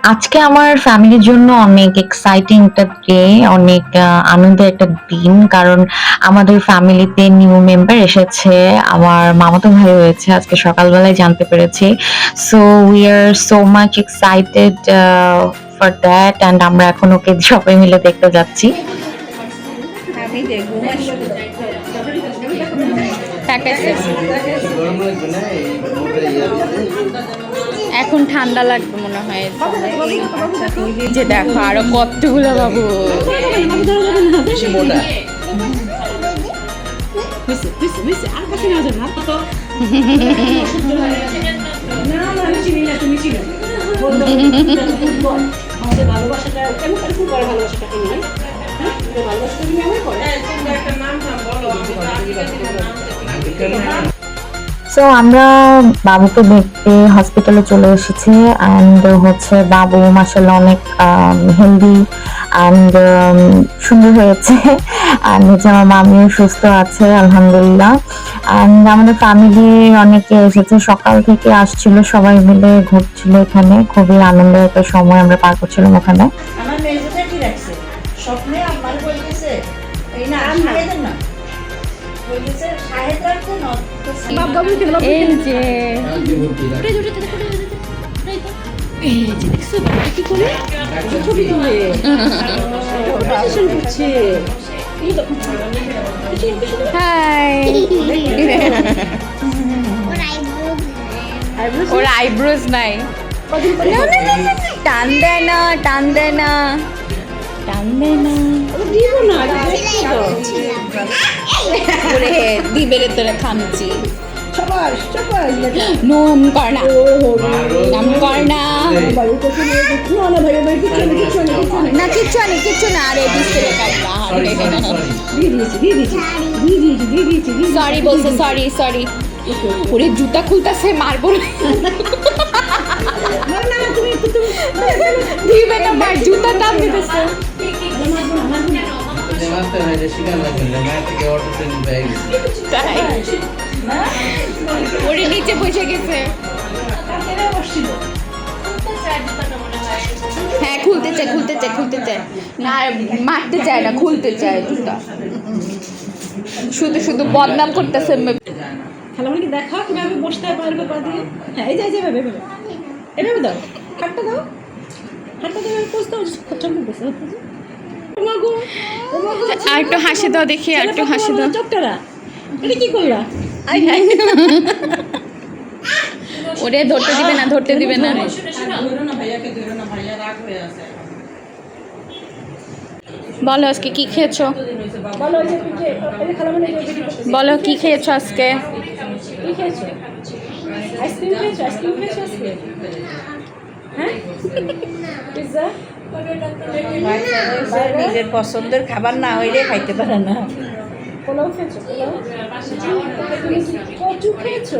আজকে আমার ফ্যামিলির জন্য অনেক এক্সাইটিং একটা ডে, অনেক আনন্দের একটা দিন। কারণ আমাদের ফ্যামিলিতে নিউ মেম্বার এসেছে। আমার মামাতো ভাই হয়েছে। আজকে সকালবেলায় জানতে পেরেছি। So we are so much excited for that and আমরা এখন ওকে সবাই মিলে দেখতে যাচ্ছি। আমি যে ঘুমাইছি প্যাকেজে এখন ঠান্ডা লাগবে মনে হয়। যে দেখো আরো কতগুলো বাবু। সো আমরা বাবুকে দেখতে হসপিটালে চলে এসেছি অ্যান্ড হচ্ছে বাবু মাশাআল্লাহ অনেক হেলদি অ্যান্ড সুন্দর হয়েছে অ্যান্ড হচ্ছে আমার মামিও সুস্থ আছে আলহামদুলিল্লাহ। অ্যান্ড আমাদের ফ্যামিলির অনেকে এসেছে, সকাল থেকে আসছিল, সবাই মিলে ঘুরছিল এখানে। খুবই আনন্দের একটা সময় আমরা পার করছিলাম ওখানে। আমার মেয়েটা কি রাখছে স্বপ্নে আমার বলতেছে এই না শাহেদের না বলতেছে শাহেদ রাখছে না এই যে হাই, ওর আইব্রোজ নাই। না, না, না, না, না, টান দেয় না, টান দেয় না, টান দেয় না। ওরে দিবে রে তোরা খামচি। নোম কর না, নাম কর না। না কিচ্ছু না আরে ডিসপ্লে কাটবা। সরি বলছে, সরি। ওরে জুতা খুলতেছে, মারবো না। দিবে না, মার জুতা টান দিতেছে। ওরে নিচে বসে গেছে। হ্যাঁ খুলতে চায় না, মারতে চায় না, খুলতে চায় জুতা। শুধু বদনাম করতেছে। খালামণি কি দেখাও কিভাবে বসতে পারবে পা দিয়ে। হ্যাঁ এই যে এভাবে এভাবে দাও, হাতটা দাও পোস্ট দাও, চমকে বসে আর একটু হাসি দাও দেখি, আর একটু হাসি দাও। চোখটারা এটা কি করলা? ওরে ধরতে দিবে না। বলো আজকে কি খেয়েছো? বলো ওই যে পিঠে, এই যে খালামণি বলো কি খেয়েছো আজকে? কি খেয়েছো? আইসক্রিম খেয়েছো আজকে? হ্যাঁ পিৎজা নিজের পছন্দের খাবার না হইলে খাইতে পারে না। পোলাও খেয়েছো? কচু খেয়েছো?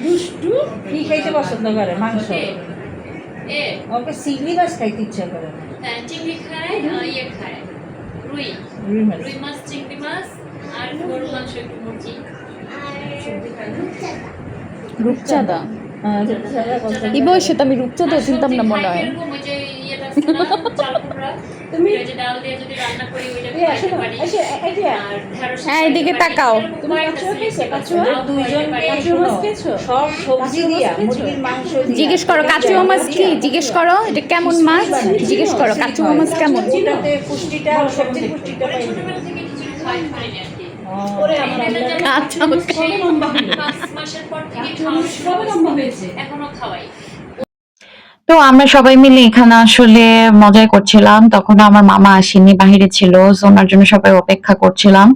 দুষ্টু কি খাইতে পছন্দ করে? মাংস। ওকে চিংড়ি মাছ খাইতে ইচ্ছা করে না। চিংড়ি খায়, ইয়ে খায়, রুই মাছ। রুই মাছ, চিংড়ি মাছ আর গরু মাংস, একটু মুরগি। রূপচাঁদা এই বয়সে তো আমি রূপচাঁদা চিনতাম না মনে হয়। এরকম ওই যে ইয়েটা আছে না, চাল কুমড়া, তুমি ওই যে ডাল দিয়ে যদি রান্না করি ওইটা এই আসো না, পারি। এই আর ঢেঁড়স হ্যাঁ, এদিকে পারি। তাকাও। এরকম তুমি কয়েকটা কাঁচুয়া জিনিস খেয়েছো? আছে। কাঁচুয়া? দুইজনকে কাঁচুয়া মাছ খেয়েছো? সব সবজি দিয়া, কাঁচুয়া মাছ মুরগির মাংস দিয়া। জিজ্ঞেস করো কাচুয়া মাছ কি, জিজ্ঞেস করো এটা কেমন মাছ, জিজ্ঞেস করো কাচুয়া মাছ কেমন। ওটাতে পুষ্টিটা, সবজির পুষ্টিটা পাই না। ছোটবেলা থেকে খিচুড়ি খাইনি আর কি। আচ্ছা সেই 5 মাসের পর থেকে খাওয়া শুরু হয়েছে, এখনো খাওয়াই। তো আমরা সবাই মিলে এখানে আসলে মজাই করছিলাম। তখন আমার মামা আসেনি, বাহিরে ছিল। সো ওনার জন্য সবাই অপেক্ষা করছিলাম।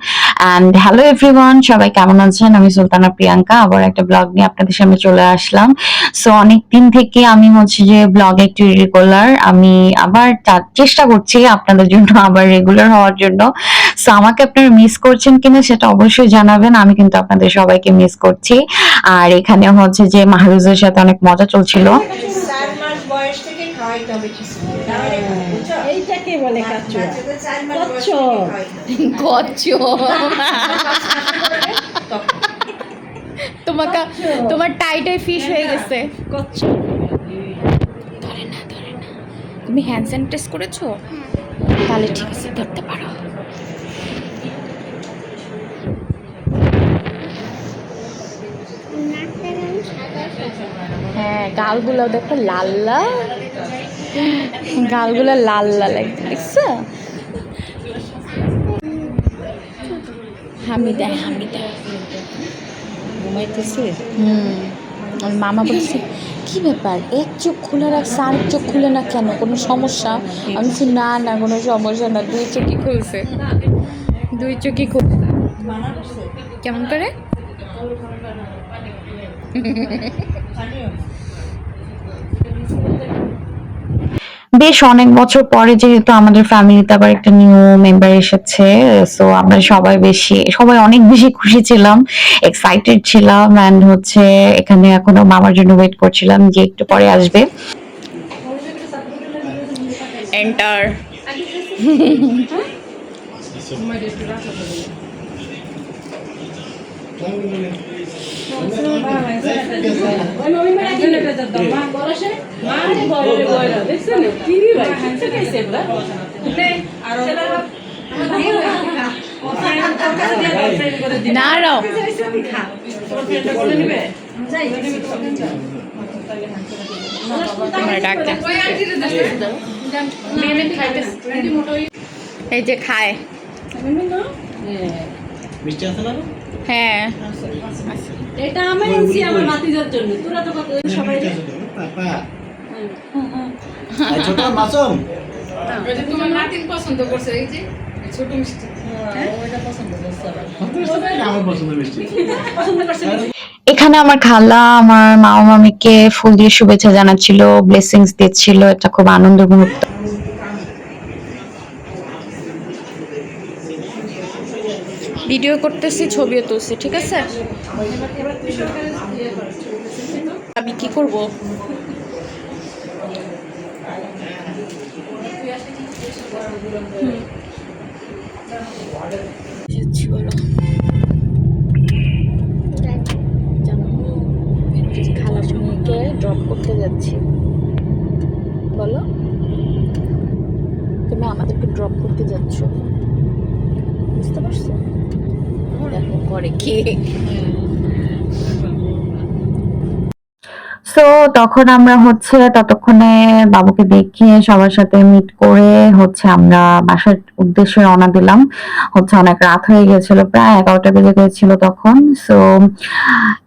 অ্যান্ড হ্যালো এভরিওয়ান, সবাই কেমন আছেন? আমি সুলতানা প্রিয়াঙ্কা আবার একটা ব্লগ নিয়ে আপনাদের সামনে চলে আসলাম। সো অনেকদিন থেকে আমি হচ্ছে যে ব্লগে একটু রেগুলার, আমি আবার চেষ্টা করছি আপনাদের জন্য আবার রেগুলার হওয়ার জন্য। সো আমাকে আপনারা মিস করছেন কিনা সেটা অবশ্যই জানাবেন। আমি কিন্তু আপনাদের সবাইকে মিস করছি। আর এখানে হচ্ছে যে মাহরুজের সাথে অনেক মজা চলছিল। 4 মাস বয়স থেকে খাওয়াইতে হবে খিচুড়ি। তাহলে বুঝছো? এইটাকে বলে কাঁচুয়া। বাচ্চাদের 4 মাস বয়স কচ্ছপ। থেকে খাওয়াইতে হবে। কচ্ছপ। তখন তোমার টাইটাই ফিশ হয়ে গেছে। ধরে না। তুমি হ্যান্ড স্যানিটাইজ করেছো? তাহলে ঠিক আছে, ধরতে পারো। হ্যাঁ, গালগুলো দেখো লাল লাল, গালগুলো লাল লাল একদম, দেখছো? হামিদা ঘুমাইতেছে। ওর মামা বলছে কি ব্যাপার, এক চোখ খুলে রাখছে আর এক চোখ খুলে না কেন, কোনো সমস্যা? আমি বলছি না কোনো সমস্যা না, দুই চোখই খুলছে। কেমন করে? বেশ অনেক বছর পরে যেহেতু আমাদের ফ্যামিলিতে আবার একটা নিউ মেম্বার এসেছে, সো আমরা সবাই অনেক বেশি খুশি ছিলাম, এক্সাইটেড ছিলাম, এন্ড হচ্ছে এখানে এখনো মামার জন্য ওয়েট করছিলাম যে একটু পরে আসবে। এন্টার। এই যে খায়। মিষ্টি আছে না? হ্যাঁ, এটা আমার এনসি আমার ভাতিজার জন্য। তোরা তো কত সবাই পাপা ছোট মাসুম তোমার নাতিন পছন্দ করছে এই যে ছোট মিষ্টি। আমার পছন্দের মিষ্টি পছন্দ করছে। এখানে আমার খালা আমার মামা মামিকে ফুল দিয়ে শুভেচ্ছা জানাচ্ছিল, ব্লেসিংস দিচ্ছিল, এটা খুব আনন্দের মুহূর্ত। ভিডিও করতেছি, ছবিও তুলছি, ঠিক আছে? আমি কি করব? খালার মেয়েকে ড্রপ করতে যাচ্ছি। বলো, তুমি আমাদেরকে ড্রপ করতে যাচ্ছ, বুঝতে পারছো? দেখো করে কি। সো তখন আমরা হচ্ছে ততক্ষণে বাবুকে দেখিয়ে সবার সাথে মিট করে হচ্ছে আমরা বাসার উদ্দেশ্যে রওনা দিলাম। হচ্ছে অনেক রাত হয়ে গেছিল, প্রায় 11টা বেজে গিয়েছিল তখন। সো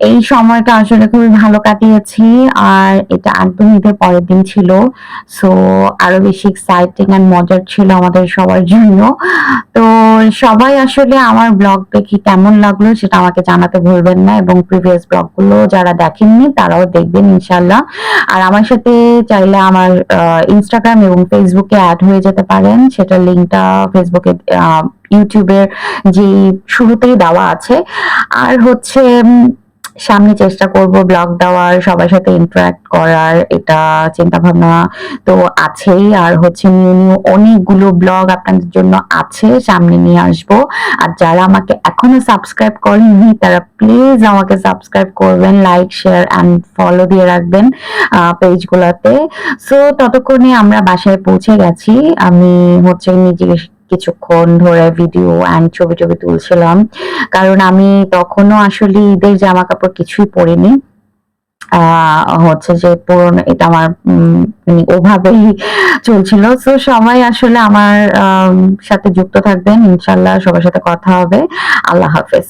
এই সময়টা আসলে খুবই ভালো কাটিয়েছি, আর এটা একদম ঈদের পরের দিন ছিল। সো আরো বেশি এক্সাইটিং এন্ড মজার ছিল আমাদের সবার জন্য। তো সবাই আসলে আমার ব্লগ দেখি কেমন লাগলো সেটা আমাকে জানাতে ভুলবেন না, এবং প্রিভিয়াস ব্লগ গুলো যারা দেখেননি তারাও দেখবেন ইনশাল্লাহ। আর আমার সাথে চাইলে আমার ইনস্টাগ্রাম এবং ফেসবুকে অ্যাড হয়ে যেতে পারেন, সেটা লিঙ্কটা ফেসবুকে ইউটিউবের যে শুরুতেই দেওয়া আছে। আর হচ্ছে সামনে চেষ্টা করব ব্লগ দেওয়ার, সবার সাথে ইন্টারঅ্যাক্ট করার, এটা চিন্তা ভাবনা তো আছেই। আর হচ্ছে নিউ অনেকগুলো ব্লগ আপনাদের জন্য আছে, সামনে নিয়ে আসব। আর যারা আমাকে এখনো সাবস্ক্রাইব করেননি তারা প্লিজ আমাকে সাবস্ক্রাইব করবেন, লাইক শেয়ার এন্ড ফলো দিয়ে রাখবেন পেজগুলোতে। সো ততক্ষণে আমরা বাসায় পৌঁছে গেছি। আমি হচ্ছে নিজে কিছুক্ষণ ধরে ভিডিও এন্ড ছবি তুলছিলাম, কারণ আমি তখনও আসলে ঈদের জামা কাপড় কিছুই পরিনি। হচ্ছে যে পুরনো এটা আমার ওভাবেই চলছিল। তো সবাই আসলে আমার সাথে যুক্ত থাকবেন, ইনশাল্লাহ সবার সাথে কথা হবে। আল্লাহ হাফেজ।